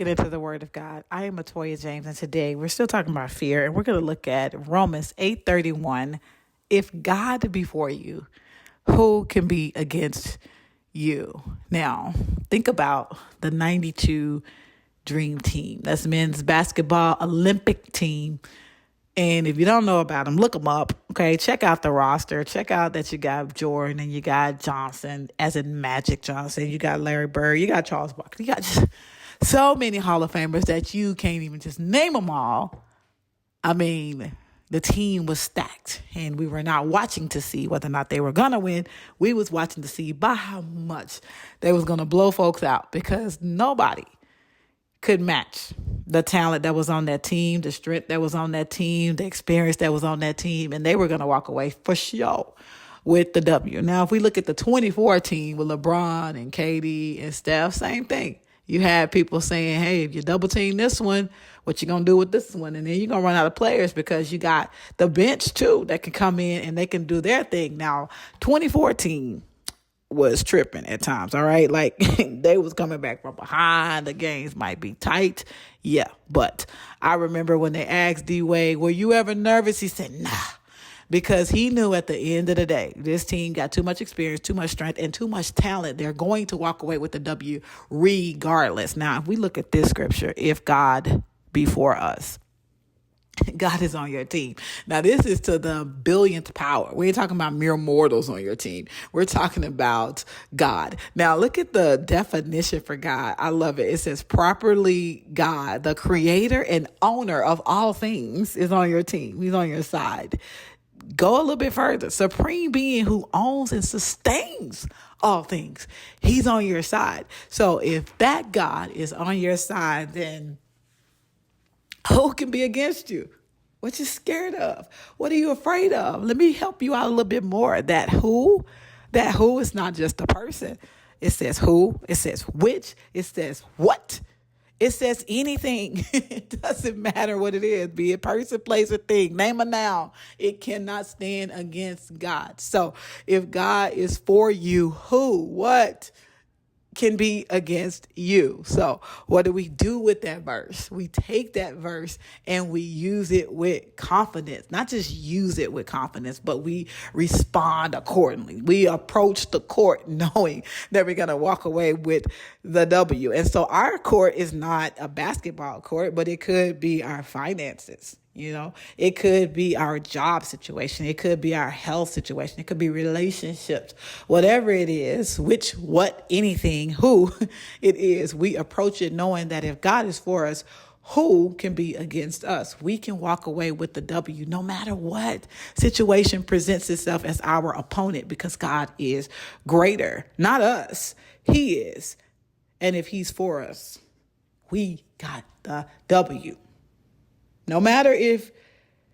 get into the Word of God. I am Latoya James, and today we're still talking about fear, and we're going to look at Romans 8:31. If God be for you, who can be against you? Now, think about the 92 Dream Team. That's men's basketball Olympic team. And if you don't know about them, look them up. Okay, check out the roster. Check out that you got Jordan and you got Johnson, as in Magic Johnson. You got Larry Bird. You got Charles Barkley. You got just so many Hall of Famers that you can't even just name them all. I mean, the team was stacked, and we were not watching to see whether or not they were gonna win. We was watching to see by how much they was gonna blow folks out, because nobody could match the talent that was on that team, the strength that was on that team, the experience that was on that team, and they were going to walk away for sure with the W. Now, if we look at the 24 team with LeBron and KD and Steph, same thing. You had people saying, hey, if you double team this one, what you going to do with this one? And then you're going to run out of players, because you got the bench, too, that can come in and they can do their thing. Now, 24 team was tripping at times, all right? Like, they was coming back from behind. The games might be tight. Yeah, but I remember when they asked D-Wade, were you ever nervous? He said, nah, because he knew at the end of the day, this team got too much experience, too much strength, and too much talent. They're going to walk away with the W regardless. Now, if we look at this scripture, if God be for us, God is on your team. Now, this is to the billionth power. We ain't talking about mere mortals on your team. We're talking about God. Now, look at the definition for God. I love it. It says, properly God, the creator and owner of all things, is on your team. He's on your side. Go a little bit further. Supreme being who owns and sustains all things. He's on your side. So if that God is on your side, then who can be against you? What you scared of? What are you afraid of? Let me help you out a little bit more. That who is not just a person. It says who. It says which. It says what. It says anything. It doesn't matter what it is. Be it person, place, or thing. Name a noun. It cannot stand against God. So if God is for you, who, what can be against you? So what do we do with that verse? We take that verse and we use it with confidence. Not just use it with confidence, but we respond accordingly. We approach the court knowing that we're going to walk away with the W. And so our court is not a basketball court, but it could be our finances. You know, it could be our job situation. It could be our health situation. It could be relationships, whatever it is, which, what, anything, who it is. We approach it knowing that if God is for us, who can be against us? We can walk away with the W no matter what situation presents itself as our opponent, because God is greater, not us. He is. And if he's for us, we got the W. No matter if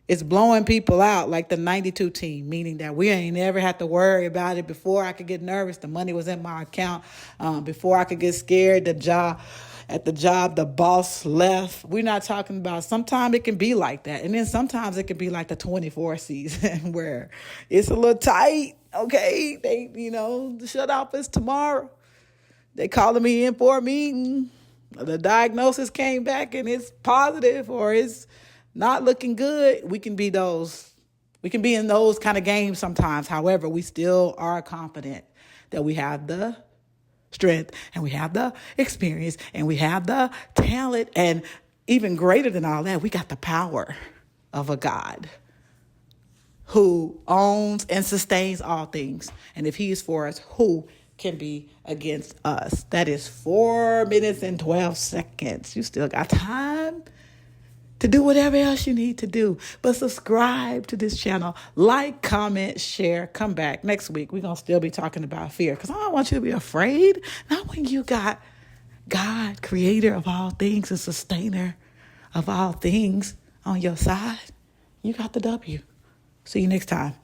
it's blowing people out like the 92 team, meaning that we ain't never had to worry about it. Before I could get nervous, the money was in my account. Before I could get scared, the job, the boss left. We're not talking about, sometimes it can be like that. And then sometimes it can be like the 24 season where it's a little tight. Okay, the shutoff is tomorrow. They calling me in for a meeting. The diagnosis came back and it's positive, or it's not looking good. We can be in those kind of games sometimes. However, we still are confident that we have the strength and we have the experience and we have the talent. And even greater than all that, we got the power of a God who owns and sustains all things. And if he is for us, who can be against us? That is 4 minutes and 12 seconds. You still got time to do whatever else you need to do. But subscribe to this channel. Like, comment, share. Come back next week. We're going to still be talking about fear, because I don't want you to be afraid. Not when you got God, creator of all things and sustainer of all things, on your side. You got the W. See you next time.